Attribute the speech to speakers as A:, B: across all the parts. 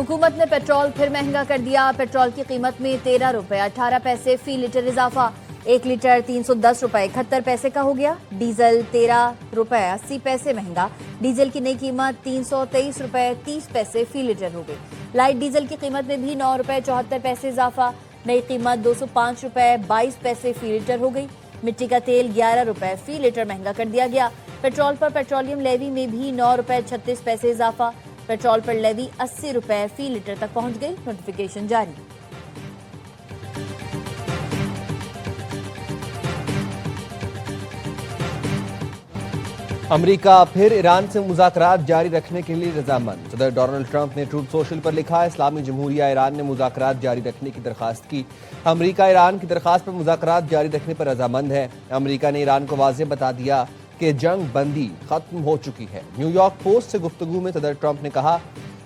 A: हुकूमत ने पेट्रोल फिर महंगा कर दिया। पेट्रोल की कीमत में 13 रुपए 18 पैसे फी लीटर इजाफा। 1 लीटर 310 रुपए 71 पैसे का हो गया। डीजल 13 रुपए 80 पैसे महंगा। डीजल की नई कीमत 323 रुपए 30 पैसे फी लीटर हो गई। लाइट डीजल की कीमत में भी 9 रुपए 74 पैसे इजाफा। नई कीमत 205 रुपए 22 पैसे फी लीटर हो गई। मिट्टी का तेल 11 रुपए फी लीटर महंगा कर दिया गया। पेट्रोल पर पेट्रोलियम लेवी में भी 9 रुपए 36 पैसे इजाफा। पेट्रोल पर लेवी 80 रुपए फी लीटर तक पहुंच गई। नोटिफिकेशन जारी।
B: अमेरिका फिर ईरान से मुज़ाकरात जारी रखने के लिए रजामंद। सदर डोनाल्ड ट्रंप ने ट्रूथ सोशल पर लिखा, इस्लामी जमहूरिया ईरान ने मुज़ाकरात जारी रखने की दरखास्त की। अमेरिका ईरान की दरखास्त पर मुज़ाकरात जारी रखने पर रजामंद है। अमेरिका ने ईरान को वाज़ेह बता दिया कि जंग बंदी खत्म हो चुकी है। न्यूयॉर्क पोस्ट से गुफ्तगू में सदर ट्रंप ने कहा,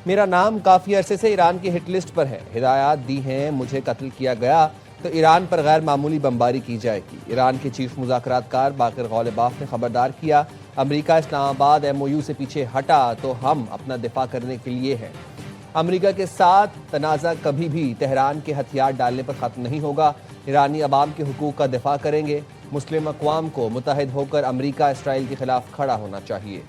B: मेरा नाम काफ़ी अरसे से ईरान की हिट लिस्ट पर है। हिदायत दी हैं, मुझे कत्ल किया गया तो ईरान पर गैर मामूली बमबारी की जाएगी। ईरान के चीफ मुज़ाकरातकार बाकिर गौलबाफ ने खबरदार किया, अमेरिका इस्लामाबाद MOU से पीछे हटा तो हम अपना दिफा करने के लिए हैं। अमेरिका के साथ तनाज़ा कभी भी तेहरान के हथियार डालने पर ख़त्म नहीं होगा। ईरानी अवाम के हुकूक का दिफा करेंगे। मुस्लिम अक़वाम को मुत्तहिद होकर अमेरिका इसराइल के खिलाफ खड़ा होना चाहिए।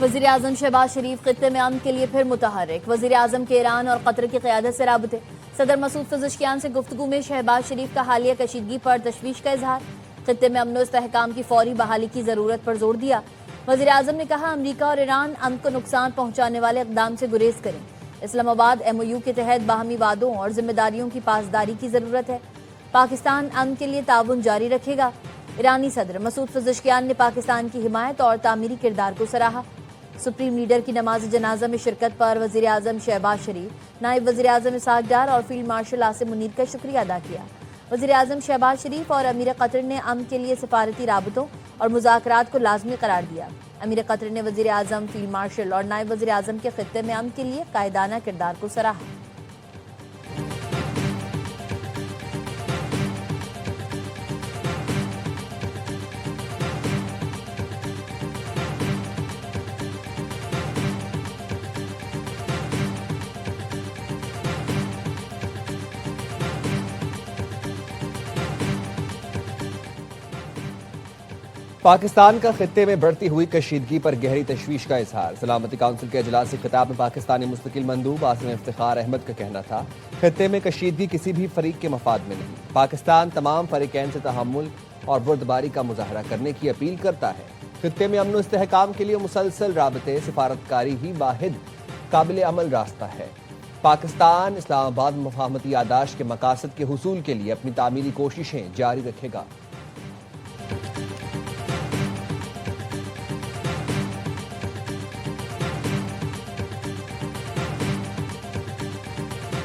A: वज़ीर आज़म शहबाज शरीफ खित्ते में अमन के लिए फिर मुतहर्रिक। वज़ीर आज़म के ईरान और कतर की क़यादत से राबते। सदर मसूद पज़ेश्कियान से गुफ्तगू में शहबाज शरीफ का हालिया कशीदगी पर तशवीश का इजहार। खित्ते में अमन व इस्तेहकाम की फौरी बहाली की ज़रूरत पर जोर दिया। वज़ीर आज़म ने कहा, अमरीका और ईरान अमन को नुकसान पहुँचाने वाले इक़दाम से गुरेज करें। इस्लामाबाद MOU के तहत बाहमी वादों और जिम्मेदारियों की पासदारी की ज़रूरत है। पाकिस्तान अमन के लिए ताउन जारी रखेगा। ईरानी सदर मसूद पज़ेश्कियान ने पाकिस्तान की हिमायत और तामीरी किरदार को सराहा। सुप्रीम लीडर की नमाज जनाजा में शिरकत पर वज़ीर आज़म शहबाज शरीफ, नायब वज़ीर आज़म इसहाक डार और फील्ड मार्शल आसिम मुनीर का शुक्रिया अदा किया। वज़ीर आज़म शहबाज शरीफ और अमीर कतर ने अमन के लिए सिफारती राबतों और मुज़ाकरात को लाजमी करार दिया। अमीर कतर ने वज़ीर आज़म, फील्ड मार्शल और नायब वज़ीर आज़म के खित्ते में अमन के लिए कायदाना किरदार को सराहा।
B: पाकिस्तान का खित्ते में बढ़ती हुई कशीदगी पर गहरी तशवीश का इजहार। सलामती काउंसिल के अजलास से खिताब में पाकिस्तानी मुस्तकिल मंदूब आसिम इफ्तिखार अहमद का कहना था, खित्ते में कशीदगी किसी भी फरीक के मफाद में नहीं। पाकिस्तान तमाम फरीकैन से तहम्मुल और बुर्दबारी का मुजाहरा करने की अपील करता है। खित्ते में अमन व इस्तेहकाम के लिए मुसलसल राबते सिफारतकारी ही वाहिद काबिल अमल रास्ता है। पाकिस्तान इस्लामाबाद मुफाहमती यादाश्त के मकासद के हुसूल के लिए अपनी तामीरी कोशिशें जारी रखेगा।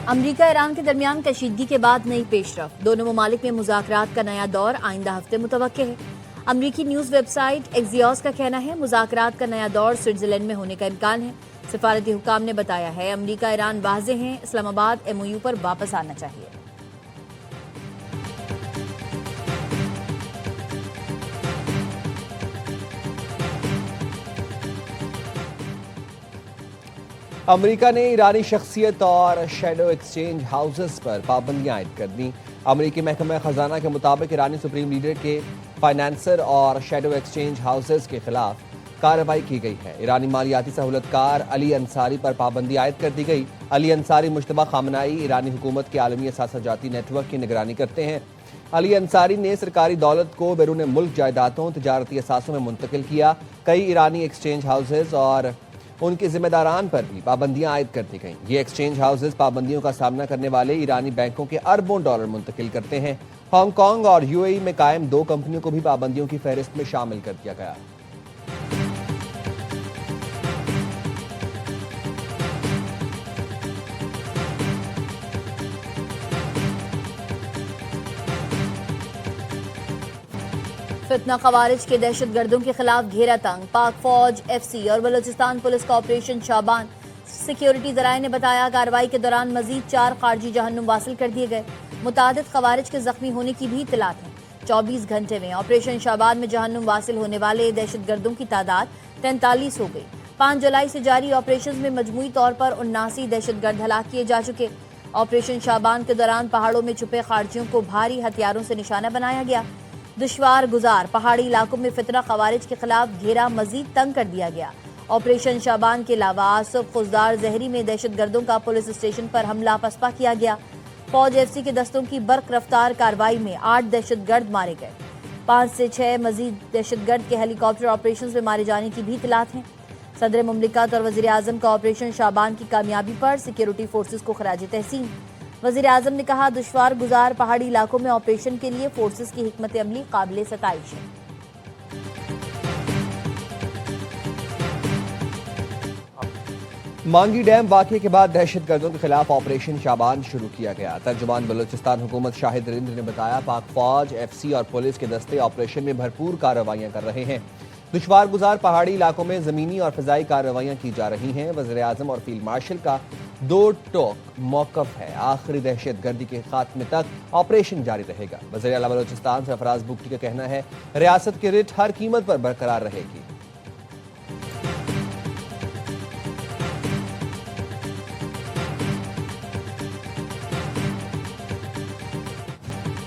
A: अमरीका ईरान के दरमियान कशीदगी के बाद नई पेशरफ। दोनों ममालिक में मुज़ाकरात का नया दौर आइंदा हफ्ते मुतवक्के है। अमरीकी न्यूज़ वेबसाइट एक्सियोस का कहना है, मुज़ाकरात का नया दौर स्विट्जरलैंड में होने का इम्कान है। सिफारती हुकाम ने बताया है, अमरीका ईरान वाज़ेह हैं, इस्लामाबाद MOU पर वापस आना चाहिए।
B: अमेरिका ने ईरानी शख्सियत और शेडो एक्सचेंज हाउसेस पर पाबंदियां आयद कर दी। अमेरिकी महकमा खजाना के मुताबिक ईरानी सुप्रीम लीडर के फाइनेंसर और शेडो एक्सचेंज हाउसेस के खिलाफ कार्रवाई की गई है। ईरानी मालियाती सहूलतकार अली अंसारी पर पाबंदी आयद कर दी गई। अली अंसारी मुश्तबा खामनाई ईरानी हुकूमत के आलमी असासाजाती नेटवर्क की निगरानी करते हैं। अली अंसारी ने सरकारी दौलत को बैरून मुल्क जायदादों, तजारती असासों में मुंतकिल किया। कई ईरानी एक्सचेंज हाउसेस और उनके जिम्मेदारान पर भी पाबंदियां आयद कर दी गईं। ये एक्सचेंज हाउसेस पाबंदियों का सामना करने वाले ईरानी बैंकों के अरबों डॉलर मुंतकिल करते हैं। हांगकांग और UAE में कायम 2 कंपनियों को भी पाबंदियों की फहरिस्त में शामिल कर दिया गया।
A: फितना खवारिज के दहशत गर्दों के खिलाफ घेरा तंग। पाक फौज, FC और बलूचिस्तान पुलिस का ऑपरेशन शाबान। सिक्योरिटी जराये ने बताया कार्रवाई के दौरान मजीद 4 खारजी जहन्नुम वासिल कर दिए गए। मुतादिद खवारिज के जख्मी होने की भी इतलात है। 24 घंटे में ऑपरेशन शाबान में जहन्नुम वासिल होने वाले दहशत गर्दों की तादाद 43 हो गई। 5 जुलाई से जारी ऑपरेशन में मजमूई तौर पर 79 दहशत गर्द हलाक किए जा चुके। ऑपरेशन शाबान के दौरान पहाड़ों में छुपे खारजियों को भारी हथियारों से निशाना बनाया गया। दुश्वार गुजार पहाड़ी इलाकों में फितना खवारिज के खिलाफ घेरा मजीद तंग कर दिया गया। ऑपरेशन शाबान के अलावा आसफ खुजदार जहरी में दहशत गर्दों का पुलिस स्टेशन पर हमला पसपा किया गया। फौज, FC के दस्तों की बर्क रफ्तार कार्रवाई में 8 दहशत गर्द मारे गए। 5 से 6 मजीद दहशत गर्द के हेलीकॉप्टर ऑपरेशन में मारे जाने की भी इतलात हैं। सदर मुमलिकत और वजीर आजम का ऑपरेशन शाबान की कामयाबी पर सिक्योरिटी फोर्सेज को खराज तहसीन। वजीर आजम ने कहा, दुश्वार गुजार पहाड़ी इलाकों में ऑपरेशन के लिए फोर्सेज की हिकमत अमली काबिल सताइश है।
B: मांगी डैम वाक़े के बाद दहशत गर्दों के खिलाफ ऑपरेशन शाबान शुरू किया गया। तर्जुमान बलूचिस्तान हुकूमत शाहिद रिंद ने बताया, पाक फौज, FC और पुलिस के दस्ते ऑपरेशन में भरपूर कार्रवाइयां कर रहे हैं। दुश्वार गुजार पहाड़ी इलाकों में ज़मीनी और फ़िज़ाई कार्रवाइयां की जा रही हैं। वज़ीर आज़म और फील्ड मार्शल का 2 टोक मौक़िफ़ है। आखिरी दहशत गर्दी के खात्मे तक ऑपरेशन जारी रहेगा। वज़ीर आला बलूचिस्तान सरफराज बुगटी का कहना है, रियासत की रिट हर कीमत पर बरकरार रहेगी।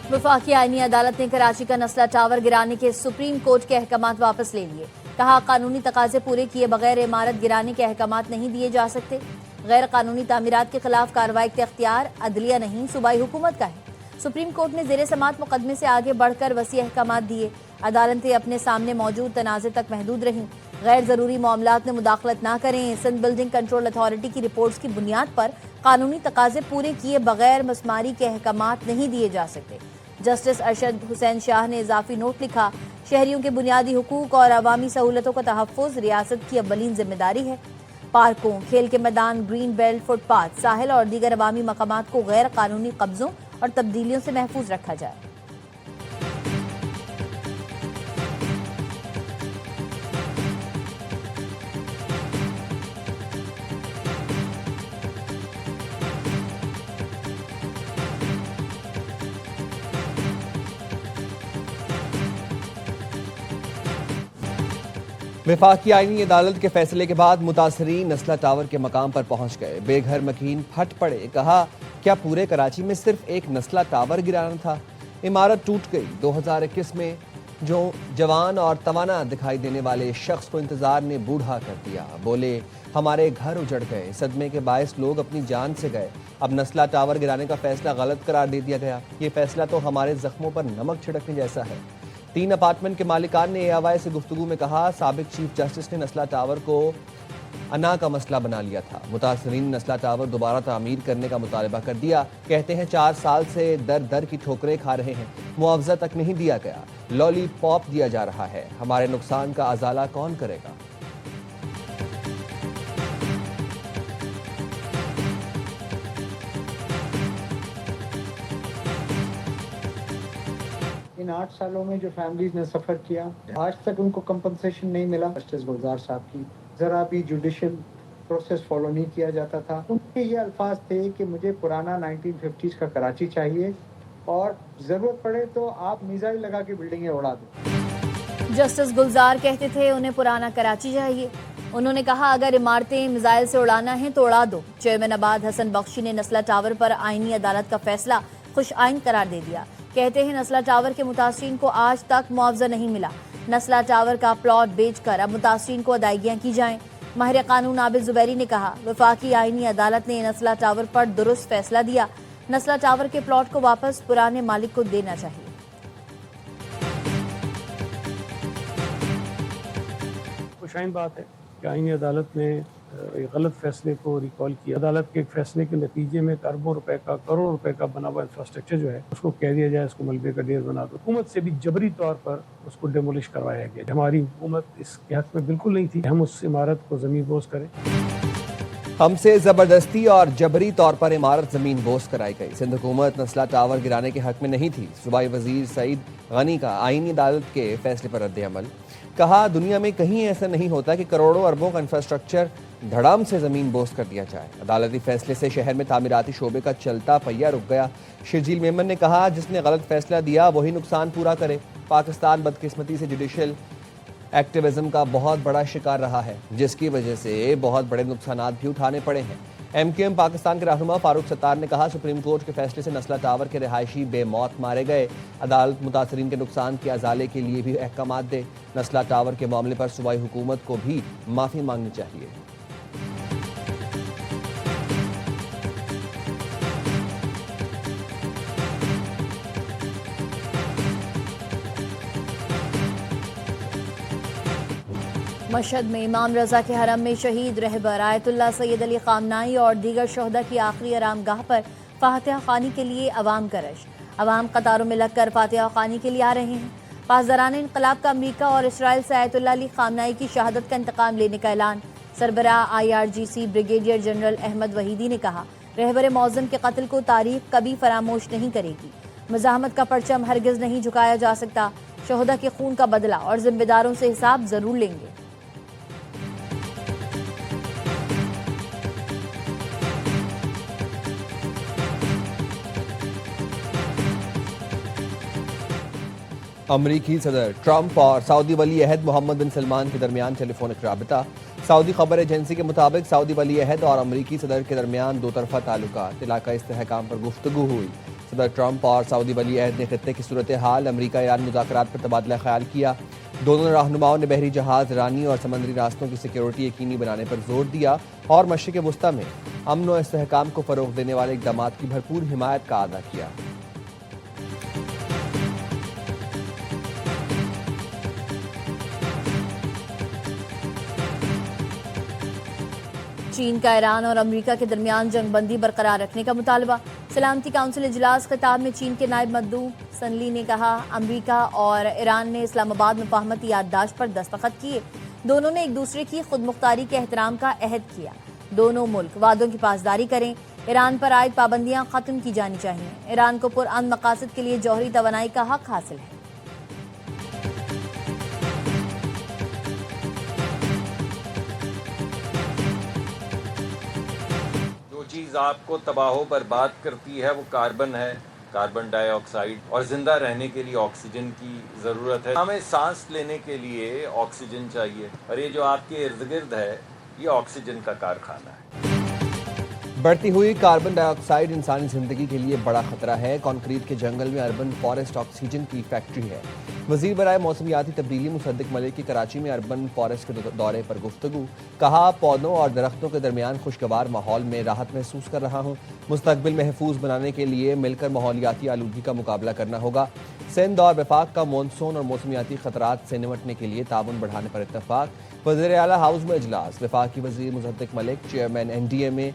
A: वफाकी आईनी अदालत ने कराची का नस्ला टावर गिराने के सुप्रीम कोर्ट के अहकामात वापस ले लिए। कहा, कानूनी तकाजे पूरे किए बगैर इमारत गिराने के अहकामात नहीं दिए जा सकते। गैर कानूनी तामीरात के खिलाफ कार्रवाई का इख्तियार अदलिया नहीं सूबाई हुकूमत का है। सुप्रीम कोर्ट ने ज़ेरे समात मुकदमे से आगे बढ़कर वसी अहकामात दिए। अदालतें अपने सामने मौजूद तनाज़े तक महदूद रहीं। गैर ज़रूरी मामलात में मुदाखलत ना करें। सिंध बिल्डिंग कंट्रोल अथॉरिटी की रिपोर्ट्स की बुनियाद पर कानूनी तकाजे पूरे किए बगैर मसमारी के अहकामात नहीं दिए जा सकते। जस्टिस अरशद हुसैन शाह ने इजाफी नोट लिखा, शहरियों के बुनियादी हुकूक और अवामी सहूलतों का तहफ़्फ़ुज़ रियासत की अव्वलीन जिम्मेदारी है। पार्कों, खेल के मैदान, ग्रीन बेल्ट, फुटपाथ, साहिल और दीगर अवामी मकामात को गैर कानूनी कब्जों और तब्दीलियों से महफूज रखा जाए।
B: वफाकी आईनी अदालत के फैसले के बाद मुतासरीन नस्ला टावर के मकाम पर पहुंच गए। बेघर मकीन फट पड़े। कहा, क्या पूरे कराची में सिर्फ एक नस्ला टावर गिराना था? इमारत टूट गई। 2021 में जो जवान और तवाना दिखाई देने वाले शख्स को इंतजार ने बूढ़ा कर दिया। बोले, हमारे घर उजड़ गए। सदमे के बायस लोग अपनी जान से गए। अब नस्ला टावर गिराने का फैसला गलत करार दे दिया गया। ये फैसला तो हमारे जख्मों पर नमक छिड़कने जैसा है। 3 अपार्टमेंट के मालिकान ने AIY से गुफ्तगू में कहा, साबिक चीफ जस्टिस ने नस्ला टावर को अना का मसला बना लिया था। मुतासरीन नस्ला टावर दोबारा तामीर करने का मुतालबा कर दिया। कहते हैं 4 साल से दर दर की ठोकरें खा रहे हैं। मुआवजा तक नहीं दिया गया। लॉलीपॉप दिया जा रहा है। हमारे नुकसान का अजाला कौन करेगा?
C: इन 8 सालों में जो फैमिलीज ने सफ़र किया, आज तक उनको कंपनसेशन नहीं मिला। जस्टिस गुलजार साहब की ज़रा भी जुडिशल प्रोसेस फॉलो नहीं किया जाता था। उनके ये अल्फाज थे कि मुझे पुराना 1950s का कराची चाहिए और ज़रूरत पड़े तो आप मिसाइल लगा के बिल्डिंगें उड़ा दो।
A: जस्टिस गुलजार कहते थे उन्हें पुराना कराची चाहिए। उन्होंने कहा, अगर इमारतें मिसाइल से उड़ाना है तो उड़ा दो। चेयरमैन आबाद हसन बख्शी ने नस्ला टावर पर आईनी अदालत का फैसला खुश आइन करार दे दिया। कहते हैं, नस्ला टावर के मुतासरीन को आज तक मुआवजा नहीं मिला। नस्ला टावर का प्लॉट बेचकर अब मुतासरीन को अदायगियां की जाएं। माहिर कानून आबिद जुबैरी ने कहा, वफाकी आईनी अदालत ने नस्ला टावर पर दुरुस्त फैसला दिया। नस्ला टावर के प्लॉट को वापस पुराने मालिक को देना चाहिए।
D: खुशाइन बात है कि आईनी अदालत ने एक गलत फैसले को रिकॉल किया। अदालत के एक फैसले के नतीजे में अरबों रुपए का, करोड़ रुपए का बना हुआ इंफ्रास्ट्रक्चर जो है उसको कह दिया जाए उसको मलबे का ढेर बना दो। हुकूमत से भी जबरी तौर पर उसको डेमोलिश करवाया गया। हमारी हुकूमत इसके हक में बिल्कुल नहीं थी। हम उस इमारत को ज़मीन बोझ करें।
B: हमसे जबरदस्ती और जबरी तौर पर इमारत जमीन बोस कराई गई। सिंध हुकूमत नस्ला टावर गिराने के हक में नहीं थी। सूबाई वजीर सईद गनी का आईनी अदालत के फैसले पर रद्द-ए-अमल। कहा, दुनिया में कहीं ऐसा नहीं होता कि करोड़ों अरबों का इंफ्रास्ट्रक्चर धड़ाम से जमीन बोस कर दिया जाए। अदालती फैसले से शहर में तामीराती शोबे का चलता पहिया रुक गया। शर्जील मेमन ने कहा, जिसने गलत फैसला दिया वही नुकसान पूरा करे। पाकिस्तान बदकिस्मती से जुडिशल एक्टिविज्म का बहुत बड़ा शिकार रहा है, जिसकी वजह से बहुत बड़े नुकसान भी उठाने पड़े हैं। MQM पाकिस्तान के रहनुमा फारूक सत्तार ने कहा, सुप्रीम कोर्ट के फैसले से नस्ला टावर के रिहायशी बेमौत मारे गए। अदालत मुतासरीन के नुकसान के अजाले के लिए भी अहकाम दे। नस्ला टावर के मामले पर सूबाई हुकूमत को भी माफी मांगनी चाहिए।
A: मशहद में इमाम रजा के हरम में शहीद रहबर आयतुल्लाह सैयद अली खामनाई और दीगर शहदा की आखिरी आरामगाह पर फातिहा खानी के लिए अवाम का रश। अवाम कतारों में लगकर फातिहा खानी के लिए आ रहे हैं। पासदारान इंकलाब का अमरीका और इसराइल से आयतुल्लाह अली खामनाई की शहादत का इंतकाम लेने का ऐलान। सरबराह IRGC ब्रिगेडियर जनरल अहमद वहीदी ने कहा, रहबर मौज़म के कत्ल को तारीख कभी फरामोश नहीं करेगी। मज़ाहमत का परचम हरगिज़ नहीं झुकाया जा सकता। शहदा के खून का बदला और जिम्मेदारों से हिसाब जरूर लेंगे।
B: अमरीकी सदर ट्रंप और सऊदी वली अहद मोहम्मद बिन सलमान के दरमियान टेलीफोनिक राबता। सऊदी खबर एजेंसी के मुताबिक सऊदी वली अहद और अमरीकी सदर के दरमियान दो तरफा ताल्लुकात, इलाका इस्तेहकाम पर गुफ्तगू हुई। सदर ट्रंप और सऊदी वली अहद ने खित्ते की सूरत हाल, अमरीका ईरान मुज़ाकरात पर तबादला ख्याल किया। दोनों रहनुमाओं ने बहरी जहाज, रानी और समंदरी रास्तों की सिक्योरिटी यकीनी बनाने पर जोर दिया और मशरिक़ वुस्ता में अमन और इस्तेहकाम को फ़रोग़ देने वाले इक़दाम की भरपूर हिमायत का अदा किया।
A: चीन का ईरान और अमेरिका के दरमियान जंगबंदी बरकरार रखने का मुतालबा। सलामती काउंसिल इजलास खिताब में चीन के नायब मद्दू सनली ने कहा, अमेरिका और ईरान ने इस्लामाबाद मुफाहमती याददाश्त पर दस्तखत किए। दोनों ने एक दूसरे की खुदमुख्तारी के एहतराम का अहद किया। दोनों मुल्क वादों की पासदारी करें। ईरान पर आयद पाबंदियां खत्म की जानी चाहिए। ईरान को पुरअमन मकासद के लिए जौहरी तवानाई का हक हासिल है।
E: चीज़ आपको तबाह बर्बाद करती है वो कार्बन है, कार्बन डाइऑक्साइड, और जिंदा रहने के लिए ऑक्सीजन की ज़रूरत है। हमें सांस लेने के लिए ऑक्सीजन चाहिए और ये जो आपके इर्द गिर्द है ये ऑक्सीजन का कारखाना है।
B: बढ़ती हुई कार्बन डाइऑक्साइड इंसानी जिंदगी के लिए बड़ा खतरा है। कंक्रीट के जंगल में अर्बन फॉरेस्ट ऑक्सीजन की फैक्ट्री है। वजीर बराए मौसमियाती तब्दीली मुसद्दिक मलिक की कराची में अर्बन फॉरेस्ट के दौरे पर गुफ्तगू। कहा, पौधों और दरख्तों के दरमियान खुशगवार माहौल में राहत महसूस कर रहा हूँ। मुस्तकबिल महफूज बनाने के लिए मिलकर माहौलियाती आलूगी का मुकाबला करना होगा। सिंध और वफाक का मानसून और मौसमियाती खतरात से निमटने के लिए ताउन बढ़ाने पर इत्तफाक। वज़ीर आला हाउस में इजलास। वफाकी वज़ीर मुसद्दिक मलिक, चेयरमैन NDMA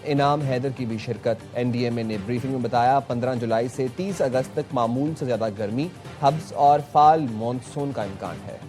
B: इनाम हैदर की भी शिरकत। NDMA ने ब्रीफिंग में बताया, 15 जुलाई से 30 अगस्त तक मामूल से ज़्यादा गर्मी, हब्स और फाल मानसून का इम्कान है।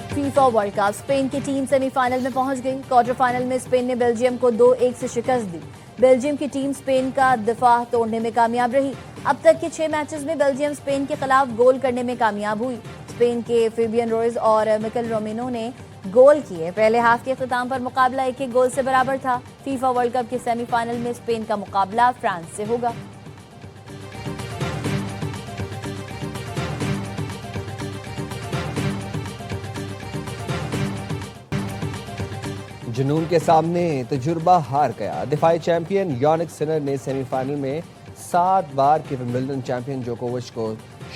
A: फीफा वर्ल्ड कप स्पेन की टीम सेमीफाइनल में पहुंच गई। क्वार्टर फाइनल में स्पेन ने बेल्जियम को 2-1 से शिकस्त दी। बेल्जियम की टीम स्पेन का दिफा तोड़ने में कामयाब रही। अब तक के 6 मैचेस में बेल्जियम स्पेन के खिलाफ गोल करने में कामयाब हुई। स्पेन के फेबियन रोइज और मिकेल रोमेनो ने गोल किए। पहले हाफ के अख्ताम पर मुकाबला 1-1 गोल से बराबर था। फीफा वर्ल्ड कप के सेमीफाइनल में स्पेन का मुकाबला फ्रांस से होगा।
B: जुनून के सामने तजुर्बा हार गया। दिफाई चैंपियन यानिक सिनर ने सेमीफाइनल में 7 बार के विंबलडन चैंपियन जोकोविच को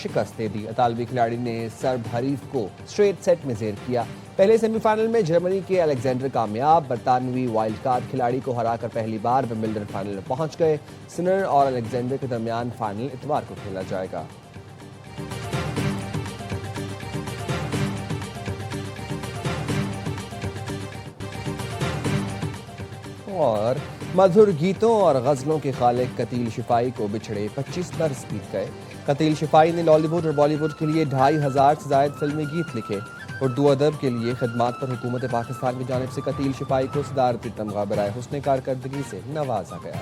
B: शिकस्त दे दी। इतालवी खिलाड़ी ने सर्ब हरीफ को स्ट्रेट सेट में जेर किया। पहले सेमीफाइनल में जर्मनी के अलेक्जेंडर कामयाब। बरतानवी वाइल्ड कार्ड खिलाड़ी को हराकर पहली बार विंबलडन फाइनल में पहुंच गए। सिनर और अलेक्जेंडर के दरमियान फाइनल इतवार को खेला जाएगा। और मधुर गीतों और गज़लों के खालिक कतील शिफाई को बिछड़े 25 बरस बीत गए। कतील शिफाई ने लॉलीवुड और बॉलीवुड के लिए 2500 से ज़ायद फिल्मी गीत लिखे। उर्दू अदब के लिए खिदमात पर हुकूमत पाकिस्तान की जानिब से कतील शिफाई को सदारती तमगा बराए हुस्न कारकर्दगी से नवाजा गया।